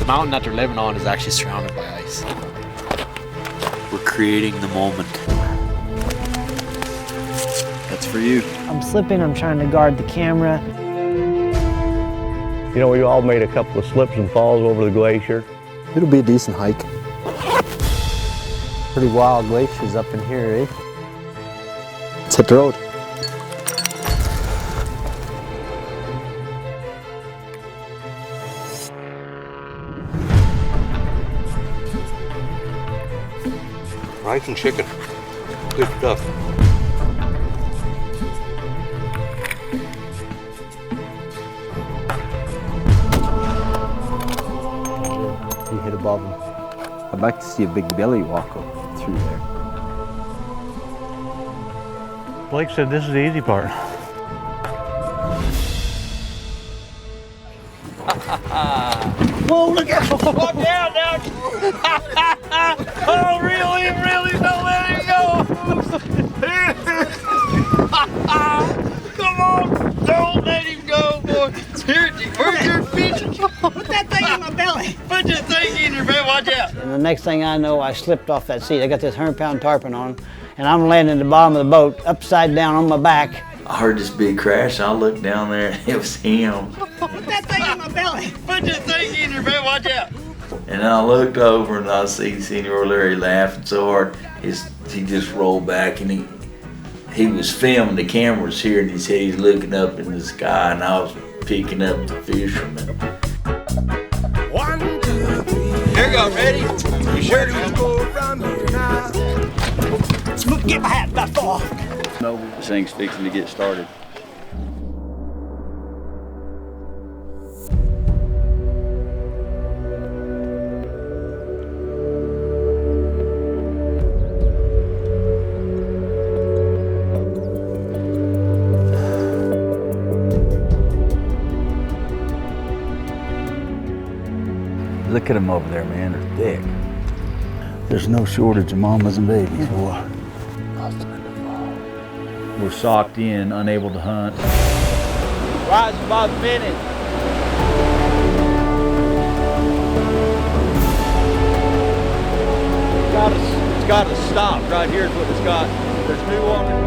The mountain that they're living on is actually surrounded by ice. We're creating the moment. That's for you. I'm slipping, I'm trying to guard the camera. You know, we all made a couple of slips and falls over the glacier. It'll be a decent hike. Pretty wild glaciers up in here, eh? Let's hit the road. Rice and chicken. Good stuff. You hit above them. I'd like to see a big belly walk up through there. Blake said this is the easy part. Whoa, look out! Oh, down, down! Oh, really, don't let him go! Come on, don't let him go, boy. Here, where's your fish? Put that thing in my belly. Put your thing in your belly, watch out. And the next thing I know, I slipped off that seat. I got this 100-pound tarpon on, and I'm landing at the bottom of the boat, upside down on my back. I heard this big crash, and I looked down there, and it was him. Put that thing in my belly. Put your thing in your belly, watch out. And I looked over, and I see Senor Larry laughing so hard, he just rolled back, and he was filming, the camera was here, and he said he's looking up in the sky, and I was picking up the fisherman. 1, 2, 3. Here you go, ready? You sure do. Get my hat about fall. This thing's fixing to get started. Look at them over there, man. They're thick. There's no shortage of mamas and babies. We're socked in, unable to hunt. Rising by the minute. It's got to stop. Right here is what it's got. There's new water.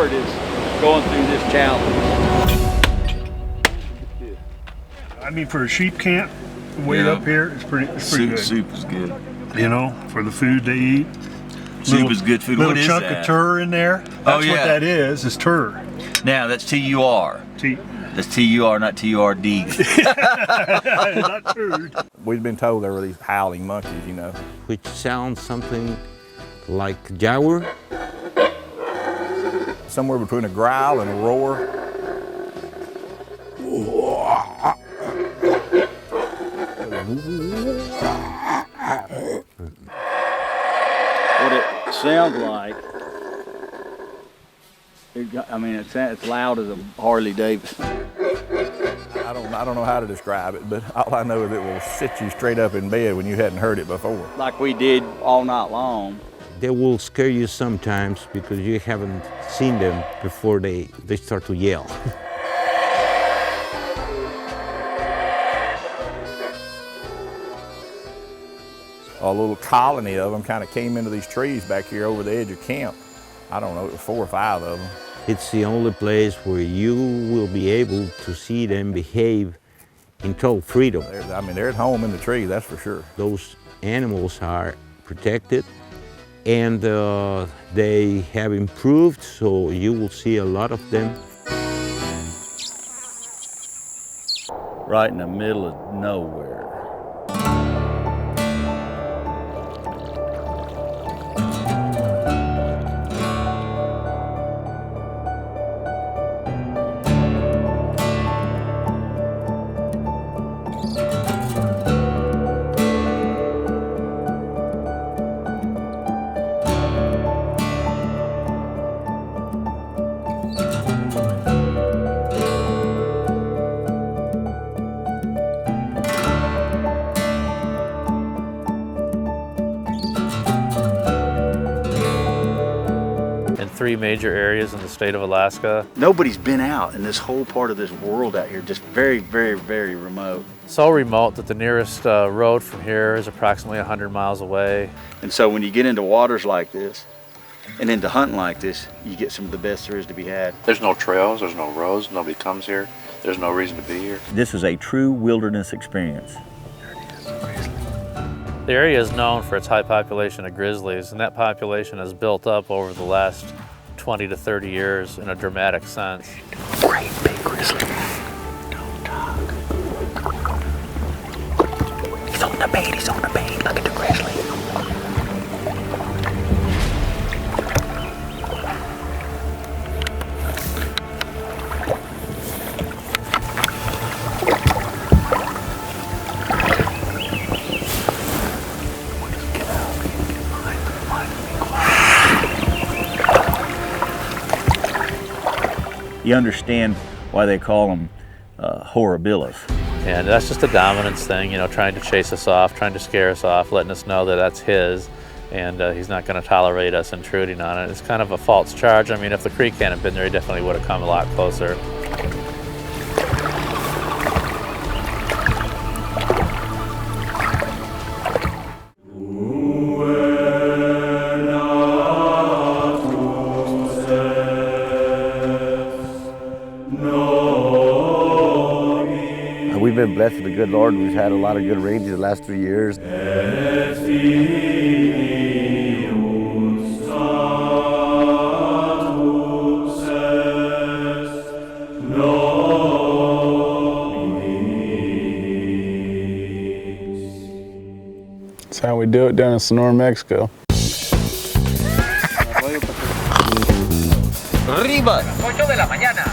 Is going through this challenge. I mean, for a sheep camp, way up here, it's pretty good. Soup is good. You know, for the food they eat. Soup is good food. Little What is chunk that? of tur in there. That's what that is tur. Now, that's T-U-R. That's T-U-R, not T-U-R-D. Not tur. We've been told there were these howling monkeys, you know. Which sounds something like jaguar. Somewhere between a growl and a roar. What it sounds like, it's loud as a Harley Davidson. I don't know how to describe it, but all I know is it will sit you straight up in bed when you hadn't heard it before. Like we did all night long. They will scare you sometimes because you haven't seen them before they start to yell. A little colony of them kind of came into these trees back here over the edge of camp. I don't know, it was 4 or 5 of them. It's the only place where you will be able to see them behave in total freedom. They're at home in the tree, that's for sure. Those animals are protected, and they have improved, so you will see a lot of them. Right in the middle of nowhere. 3 major areas in the state of Alaska. Nobody's been out in this whole part of this world out here, just very, very, very remote. So remote that the nearest road from here is approximately 100 miles away. And so when you get into waters like this, and into hunting like this, you get some of the best there is to be had. There's no trails, there's no roads, nobody comes here. There's no reason to be here. This is a true wilderness experience. The area is known for its high population of grizzlies, and that population has built up over the last 20 to 30 years in a dramatic sense. Great big grizzly. Don't talk. He's on the bait, he's on the bait. Look at the grizzly. You understand why they call them horribilis. And that's just a dominance thing, you know, trying to chase us off, trying to scare us off, letting us know that that's his, and he's not going to tolerate us intruding on it. It's kind of a false charge. I mean, if the creek hadn't been there, he definitely would have come a lot closer. We've been blessed with the good Lord. We've had a lot of good ranges the last 3 years. That's how we do it down in Sonora, Mexico. Arriba. 8 de la mañana.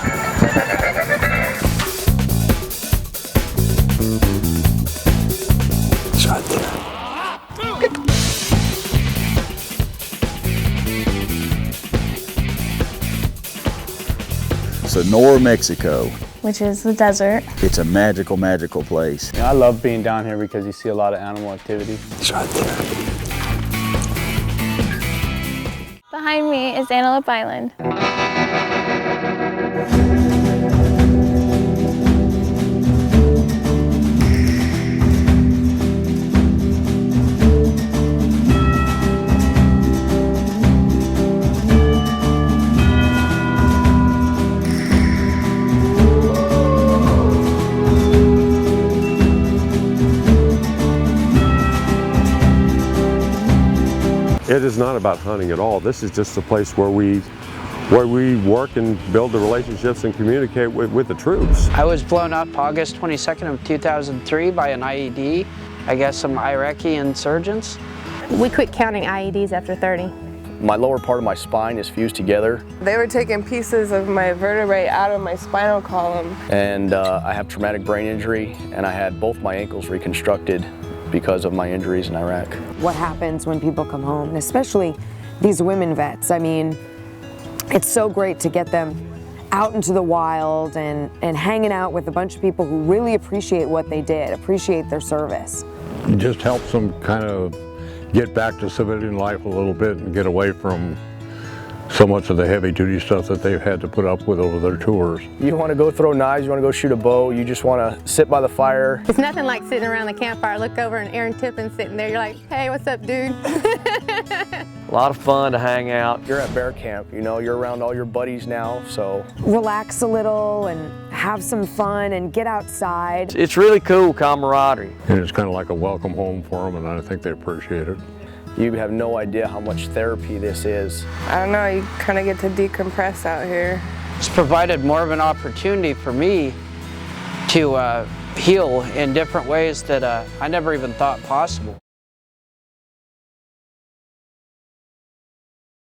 Sonora, Mexico. Which is the desert. It's a magical, magical place. I love being down here because you see a lot of animal activity. It's right there. Behind me is Antelope Island. It is not about hunting at all. This is just a place where we work and build the relationships and communicate with the troops. I was blown up August 22nd of 2003 by an IED. I guess some Iraqi insurgents. We quit counting IEDs after 30. My lower part of my spine is fused together. They were taking pieces of my vertebrae out of my spinal column. And I have traumatic brain injury, and I had both my ankles reconstructed because of my injuries in Iraq. What happens when people come home, and especially these women vets. I mean, it's so great to get them out into the wild and hanging out with a bunch of people who really appreciate what they did, appreciate their service. It just helps them kind of get back to civilian life a little bit and get away from so much of the heavy-duty stuff that they've had to put up with over their tours. You want to go throw knives, you want to go shoot a bow, you just want to sit by the fire. It's nothing like sitting around the campfire, look over and Aaron Tippin's sitting there, you're like, hey, what's up, dude? A lot of fun to hang out. You're at bear camp, you know, you're around all your buddies now, so. Relax a little and have some fun and get outside. It's really cool camaraderie. And it's kind of like a welcome home for them, and I think they appreciate it. You have no idea how much therapy this is. I don't know, you kind of get to decompress out here. It's provided more of an opportunity for me to heal in different ways that I never even thought possible.